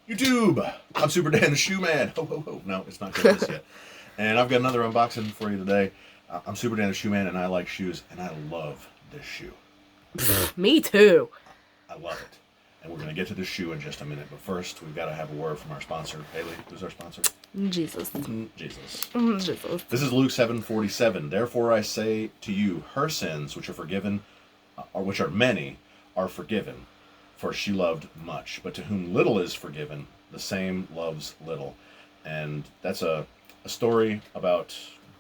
YouTube! I'm Super Dan the Shoe Man. Ho, ho, ho. No, it's not Christmas yet. And I've got another unboxing for you today. I'm Super Dan the Shoe Man, and I like shoes, and I love this shoe. Me too. I love it. And we're going to get to the shoe in just a minute. But first, we've got to have a word from our sponsor. Haley, who's our sponsor? Jesus. Jesus. Jesus. This is Luke 7:47. Therefore I say to you, her sins, which are forgiven, or which are many, are forgiven. For she loved much. But to whom little is forgiven, the same loves little. And that's a story about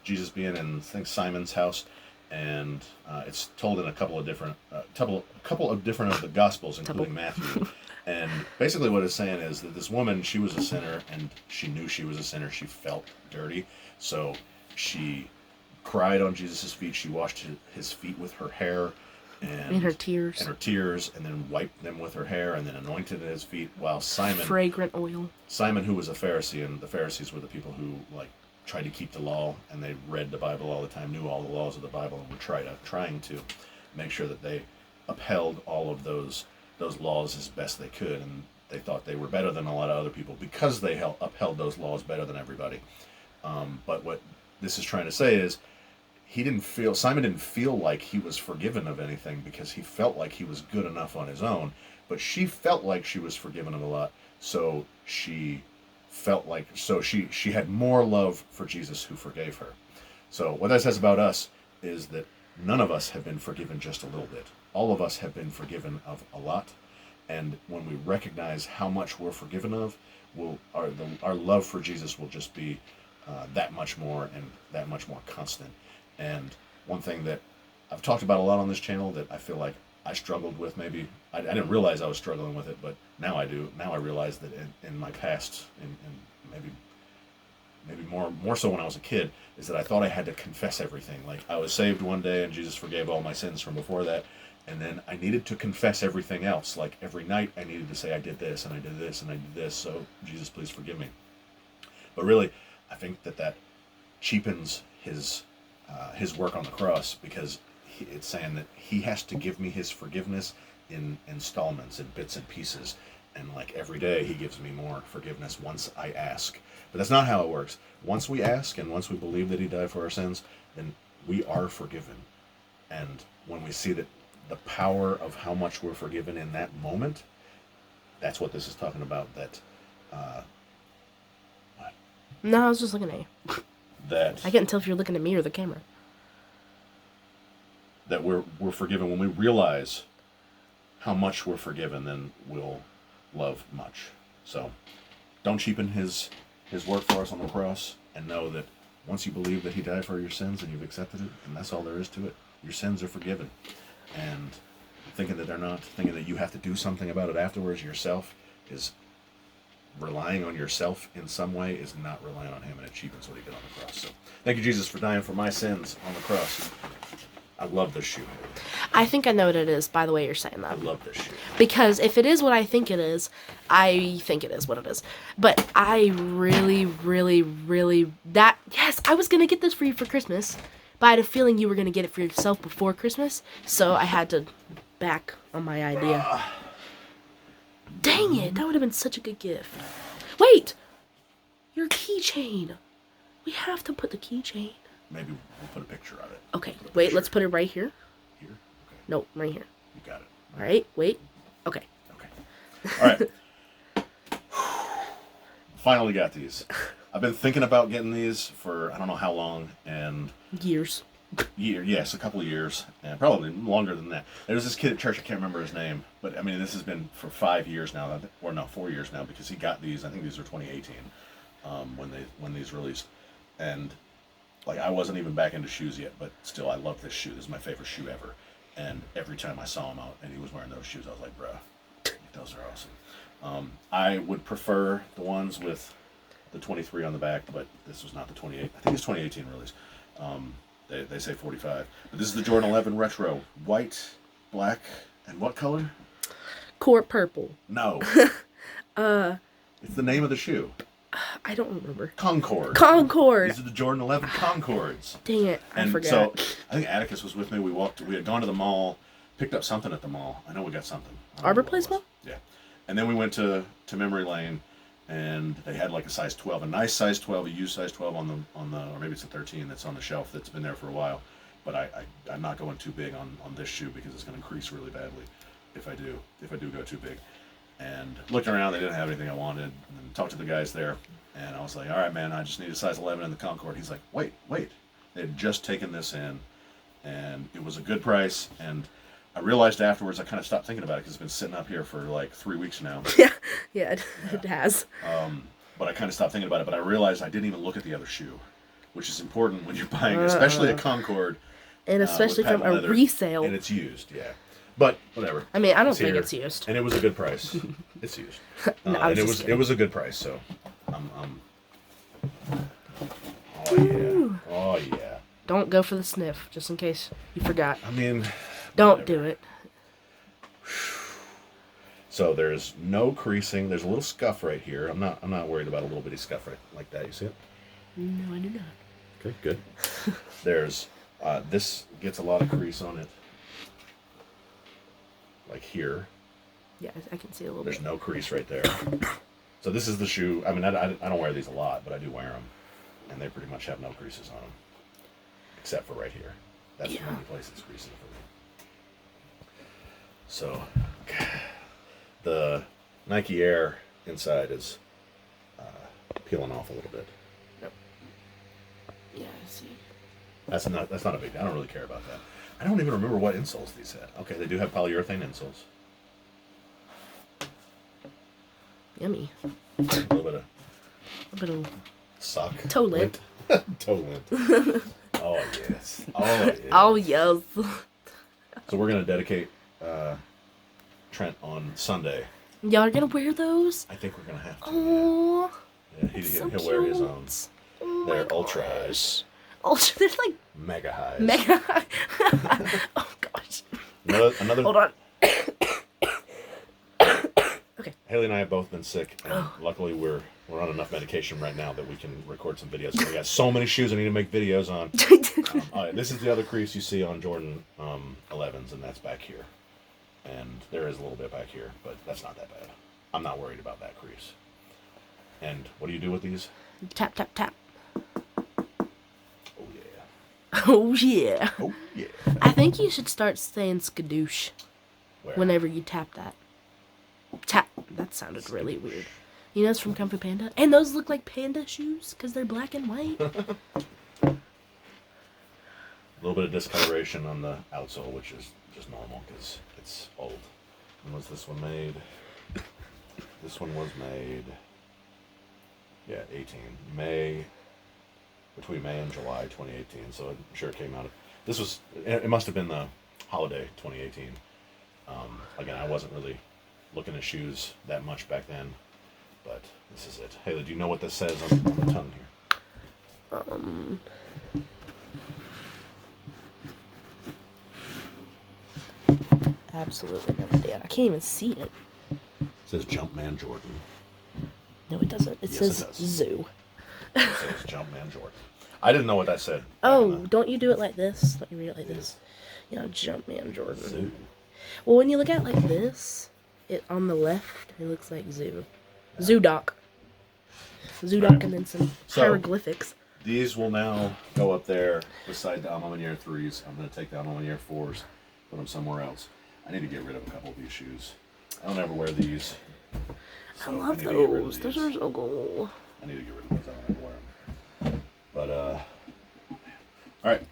Jesus being in, I think, Simon's house. And it's told in a couple of different of the Gospels, including Matthew. And basically what it's saying is that this woman, she was a sinner, and she knew she was a sinner. She felt dirty. So she cried on Jesus' feet. She washed his feet with her hair. And her tears. And then wiped them with her hair, and then anointed his feet, while Simon... Fragrant oil. Simon, who was a Pharisee, and the Pharisees were the people who, tried to keep the law, and they read the Bible all the time, knew all the laws of the Bible, and were trying to make sure that they upheld all of those laws as best they could, and they thought they were better than a lot of other people because they upheld those laws better than everybody. But what this is trying to say is, Simon didn't feel like he was forgiven of anything because he felt like he was good enough on his own, but she felt like she was forgiven of a lot, so she had more love for Jesus, who forgave her. So what that says about us is that none of us have been forgiven just a little bit. All of us have been forgiven of a lot, and when we recognize how much we're forgiven of, our love for Jesus will just be that much more and that much more constant. And one thing that I've talked about a lot on this channel that I feel like I struggled with, maybe I didn't realize I was struggling with it, but now I do. Now I realize that in my past, and maybe more so when I was a kid, is that I thought I had to confess everything. Like, I was saved one day and Jesus forgave all my sins from before that, and then I needed to confess everything else. Like, every night I needed to say, I did this and I did this and I did this, so Jesus, please forgive me. But really, I think that cheapens his work on the cross, because it's saying that he has to give me his forgiveness in installments, in bits and pieces, and every day he gives me more forgiveness once I ask. But that's not how it works. Once we ask and once we believe that he died for our sins, then we are forgiven. And when we see that the power of how much we're forgiven in that moment, that's what this is talking about. That No, I was just looking at you. that I can't tell if you're looking at me or the camera. that we're forgiven. When we realize how much we're forgiven, then we'll love much. So don't cheapen his work for us on the cross, and know that once you believe that he died for your sins and you've accepted it, and that's all there is to it, your sins are forgiven. And thinking that they're not, thinking that you have to do something about it afterwards yourself, is relying on yourself in some way, is not relying on him, and it cheapens what he did on the cross. So thank you, Jesus, for dying for my sins on the cross. I love this shoe. I think I know what it is by the way you're saying that. I love this shoe. Because if it is what I think it is, I think it is what it is. But I really, yes, I was going to get this for you for Christmas, but I had a feeling you were going to get it for yourself before Christmas, so I had to back on my idea. Dang it, that would have been such a good gift. Wait! Your keychain. We have to put the keychain. Maybe we'll put a picture of it. Okay, wait, let's put it right here. Here? Okay. No, right here. You got it. Alright, wait. Okay. All right. Finally got these. I've been thinking about getting these for I don't know how long, and Years. Yes, a couple of years, and probably longer than that. There was this kid at church, I can't remember his name, but I mean, this has been for 5 years now, or no, 4 years now, because he got these. I think these were 2018 when these released, and I wasn't even back into shoes yet, but still, I love this shoe. This is my favorite shoe ever, and every time I saw him out and he was wearing those shoes, I was like, bruh, those are awesome. I would prefer the ones with the 23 on the back, but this was not the 28. I think it's 2018 release. They say 45. But this is the Jordan 11 Retro. White, black, and what color? Court purple. No. It's the name of the shoe. I don't remember. Concord. Concord. These are the Jordan 11 Concords. Dang it, I forgot. So, I think Atticus was with me. We had gone to the mall, picked up something at the mall. I know we got something. Arbor Place Mall? Yeah. And then we went to memory lane, and they had like a size 12, a nice size 12, a used size 12 on the, or maybe it's a 13 that's on the shelf that's been there for a while. But I'm not going too big on this shoe because it's going to crease really badly if I do go too big. And looked around, they didn't have anything I wanted, and talked to the guys there, and I was like, all right, man, I just need a size 11 in the Concord. He's like, wait. They had just taken this in, and it was a good price, and I realized afterwards I kind of stopped thinking about it because it's been sitting up here for like 3 weeks now. Yeah, it has. But I kind of stopped thinking about it, but I realized I didn't even look at the other shoe, which is important when you're buying, especially a Concord. And especially from a leather, resale. And it's used, yeah. But whatever. I mean, I don't think it's used. And it was a good price. It's used. No, and it was a good price, so oh yeah. Oh yeah. Don't go for the sniff, just in case you forgot. I mean, don't do it. So there's no creasing. There's a little scuff right here. I'm not worried about a little bitty scuff right like that. You see it? No, I do not. Okay, good. There's this gets a lot of crease on it. Like here. Yeah, I can see a little There's bit. no crease right there. So this is the shoe. I mean, I don't wear these a lot, but I do wear them. And they pretty much have no creases on them. Except for right here. That's the only place that's creasing for me. So, the Nike Air inside is peeling off a little bit. Yep. Yeah, I see. That's not a big deal. I don't really care about that. I don't even remember what insoles these had. Okay, they do have polyurethane insoles. Yummy. A little bit of sock. Toe lint. Toe lint. Oh yes. Oh yes. Oh yes. So we're gonna dedicate Trent on Sunday. Y'all are gonna wear those? I think we're gonna have to. Oh. Yeah, he'll wear his own. Oh, they're ultras. Ultra. They're like mega highs. Mega high. Oh gosh. Another. Hold on. Okay. Haley and I have both been sick, and luckily we're on enough medication right now that we can record some videos. We got so many shoes I need to make videos on. This is the other crease you see on Jordan 11s, and that's back here. And there is a little bit back here, but that's not that bad. I'm not worried about that crease. And what do you do with these? Tap, tap, tap. Oh yeah. Oh yeah. Oh yeah. I think you should start saying skadoosh Where? whenever you tap that. Tap. That sounded really weird. You know it's from Kung Fu Panda? And those look like panda shoes because they're black and white. A little bit of discoloration on the outsole, which is just normal because it's old. When was this one made? This one was made, 18 between May and July 2018. So I'm sure it came out. It must have been the holiday 2018. Again, I wasn't really looking at shoes that much back then, but this is it. Haley, do you know what this says on the tongue here? Absolutely no idea. I can't even see it. It says Jumpman Jordan. No, it doesn't. It Yes, says it does. zoo. It says Jumpman Jordan. I didn't know what that said. Oh, don't you do it like this? Don't you read it like this? You know, Jumpman Jordan. Zoo. Well, when you look at it like this, it on the left, it looks like zoo. Zoodoc. Zoodoc and then some hieroglyphics. These will now go up there beside the Almamaniere 3s. I'm going to take the Almamaniere 4s, put them somewhere else. I need to get rid of a couple of these shoes. I don't ever wear these. I love those. Those are so cool. I need to get rid of those. I don't ever wear them. But, alright.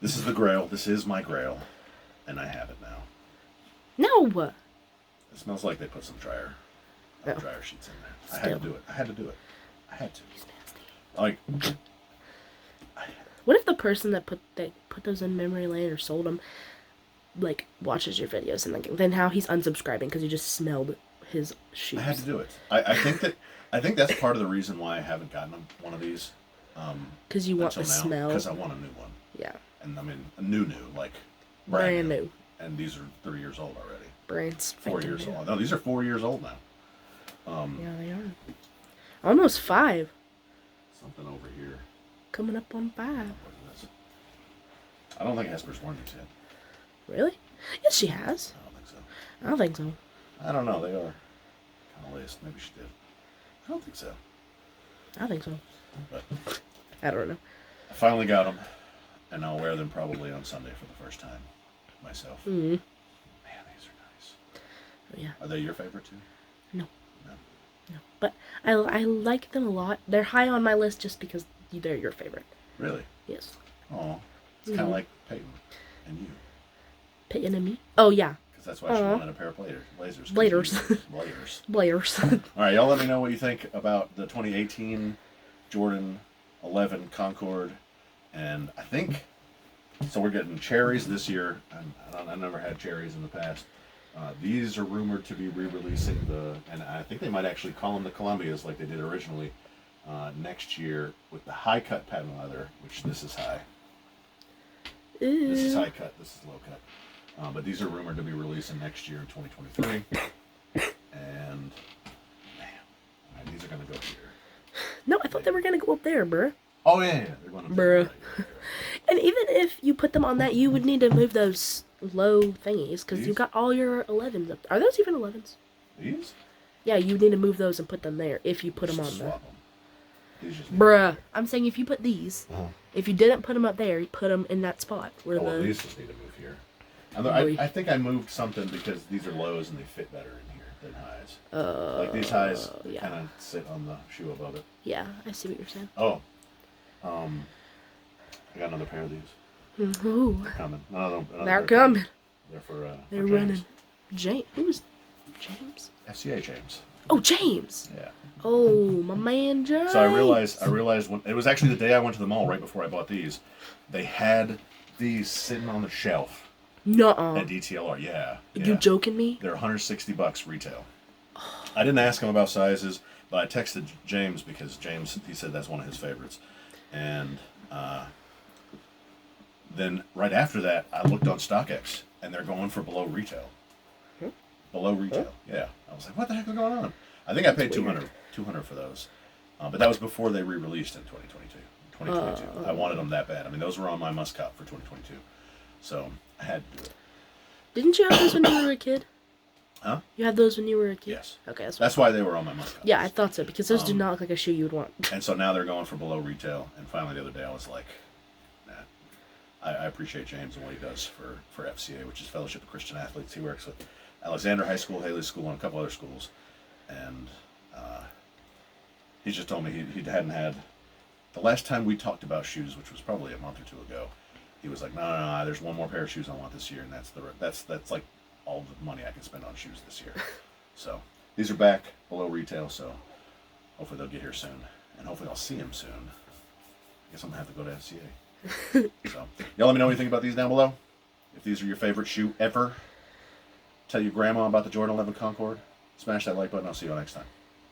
This is the Grail. This is my Grail. And I have it now. No! It smells like they put some dryer sheets in there. I had to do it. I had to. Like, what if the person that put those in memory lane or sold them, like, watches your videos and then how he's unsubscribing because you just smelled his shoes? I had to do it. I think that's part of the reason why I haven't gotten one of these. Because you want the smell. Because I want a new one. Yeah. And I mean, a new, like brand new. And these are 3 years old already. Brand's 4 years old. No, these are 4 years old now. Yeah, they are. Almost 5. Something over here. Coming up on 5. What is this? I don't think Hesper's worn these yet. Really? Yes, she has. I don't think so. I don't think so. I don't know. They are kind of laced. Maybe she did. I don't think so. I think so. But I don't know. I finally got them, and I'll wear them probably on Sunday for the first time myself. Mm. Man, these are nice. Yeah. Are they your favorite too? No. No. No. But I like them a lot. They're high on my list just because they're your favorite. Really? Yes. Oh, it's kind of like Peyton and you. Peyton and me? Oh, yeah. Because that's why she wanted a pair of blazers. Blazers. Blazers. Blazers. All right, y'all let me know what you think about the 2018 Jordan 11 Concord. And I think, so we're getting cherries this year. I never had cherries in the past. These are rumored to be re-releasing and I think they might actually call them the Columbias like they did originally next year with the high cut patent leather, which this is high. Ew. This is high cut, this is low cut. But these are rumored to be releasing next year in 2023. And, man, these are going to go here. No, I thought they were going to go up there, bruh. Oh, yeah. They're going to Bruh. And even if you put them on that, you would need to move those low thingies, because you've got all your 11s up. Are those even 11s? These? Yeah, you need to move those and put them there if you put them on there. Swap them. These just Bruh. I'm saying if you put these, if you didn't put them up there, you put them in that spot. Where well, these just need to move here. I think I moved something because these are lows and they fit better in here than highs. Like these highs kind of sit on the shoe above it. Yeah, I see what you're saying. Oh. I got another pair of these. Ooh. They're coming. They're coming. They're for They're for running. James. Who was James? FCA James. Oh, James. Yeah. Oh, my man James. So I realized when it was actually the day I went to the mall right before I bought these, they had these sitting on the shelf Nuh-uh. at DTLR. Yeah. You joking me? They're $160 retail. I didn't ask him about sizes, but I texted James because James, he said that's one of his favorites. And then right after that, I looked on StockX, and they're going for below retail. Below retail, yeah. I was like, what the heck is going on? I think I paid $200 for those. But that was before they re-released in 2022. I wanted them that bad. I mean, those were on my must-cop for 2022. So I had to do it. Didn't you have those when you were a kid? Huh? You had those when you were a kid? Yes. Okay, that's why they were on my must-cop. Yeah, I thought so, because those do not look like a shoe you would want. And so now they're going for below retail. And finally the other day I was like, nah. I appreciate James and what he does for FCA, which is Fellowship of Christian Athletes. He works with Alexander High School, Haley School, and a couple other schools. And he just told me he hadn't had... The last time we talked about shoes, which was probably a month or two ago, he was like, no, there's one more pair of shoes I want this year, and that's like all the money I can spend on shoes this year. So these are back below retail, so hopefully they'll get here soon, and hopefully I'll see them soon. I guess I'm gonna have to go to FCA. So y'all let me know what you think about these down below. If these are your favorite shoe ever, tell your grandma about the Jordan 11 Concord. Smash that like button. I'll see you all next time.